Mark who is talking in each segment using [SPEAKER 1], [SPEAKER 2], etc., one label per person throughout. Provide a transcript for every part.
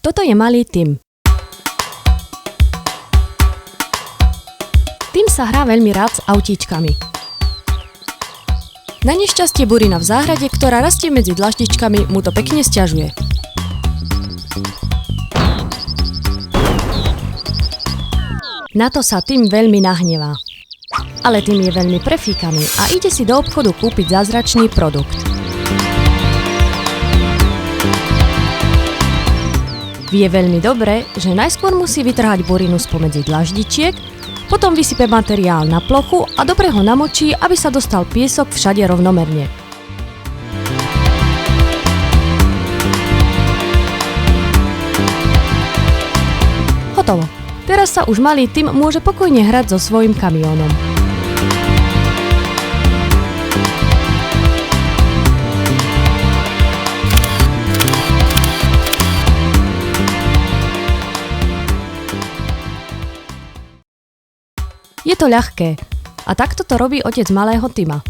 [SPEAKER 1] Toto je malý Tim. Tim sa hrá veľmi rád s autíčkami. Na nešťastie burina v záhrade, ktorá rastie medzi dlaždičkami, mu to pekne sťažuje. Na to sa Tim veľmi nahnevá. Ale Tim je veľmi prefíkaný a ide si do obchodu kúpiť zázračný produkt. Vie veľmi dobre, že najskôr musí vytrhať burinu spomedzi dlaždičiek, potom vysype materiál na plochu a dobre ho namočí, aby sa dostal piesok všade rovnomerne. Hotovo. Teraz sa už malý Tim môže pokojne hrať so svojím kamiónom. Je to ľahké a takto to robí otec malého Tima.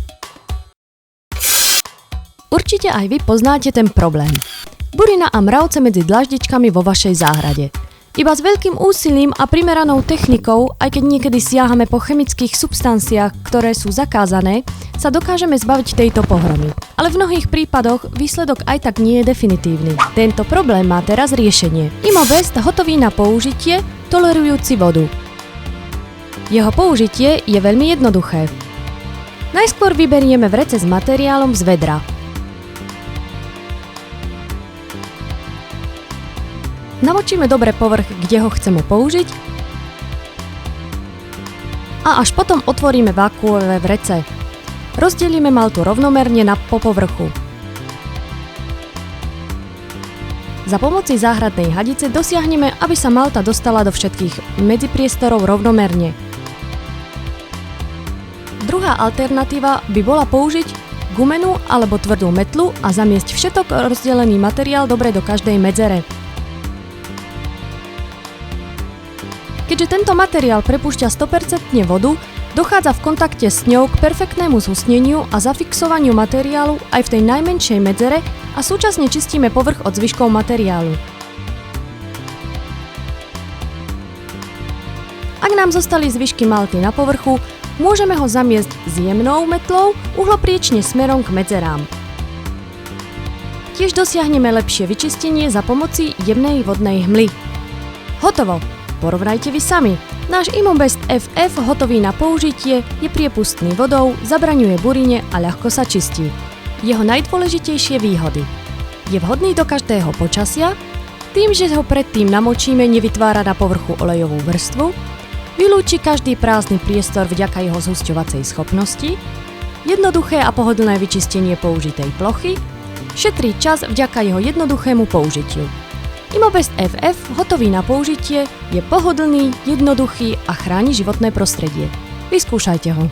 [SPEAKER 1] Určite aj vy poznáte ten problém. Burina a mravce medzi dlaždičkami vo vašej záhrade. Iba s veľkým úsilím a primeranou technikou, aj keď niekedy siahame po chemických substanciách, ktoré sú zakázané, sa dokážeme zbaviť tejto pohromy. Ale v mnohých prípadoch výsledok aj tak nie je definitívny. Tento problém má teraz riešenie. Imobest hotový na použitie, tolerujúci vodu. Jeho použitie je veľmi jednoduché. Najskôr vyberieme vrece s materiálom z vedra. Namočíme dobre povrch, kde ho chceme použiť a až potom otvoríme vákuové vrece. Rozdelíme maltu rovnomerne po povrchu. Za pomoci záhradnej hadice dosiahneme, aby sa malta dostala do všetkých medzipriestorov rovnomerne. Druhá alternatíva by bola použiť gumenú alebo tvrdú metlu a zamiesť všetok rozdelený materiál dobre do každej medzere. Keďže tento materiál prepúšťa 100% vodu, dochádza v kontakte s ňou k perfektnému zhusneniu a zafixovaniu materiálu aj v tej najmenšej medzere a súčasne čistíme povrch od zvyškov materiálu. Ak nám zostali zvyšky malty na povrchu, môžeme ho zamiesť s jemnou metlou uhlopriečne smerom k medzerám. Tiež dosiahneme lepšie vyčistenie za pomoci jemnej vodnej hmly. Hotovo! Porovnajte vy sami. Náš Imobest FF hotový na použitie je priepustný vodou, zabraňuje burine a ľahko sa čistí. Jeho najdôležitejšie výhody. Je vhodný do každého počasia, tým, že ho predtým namočíme, nevytvára na povrchu olejovú vrstvu, vylúči každý prázdny priestor vďaka jeho zhusťovacej schopnosti, jednoduché a pohodlné vyčistenie použitej plochy, šetrí čas vďaka jeho jednoduchému použitiu. Imobest FF hotový na použitie je pohodlný, jednoduchý a chráni životné prostredie. Vyskúšajte ho.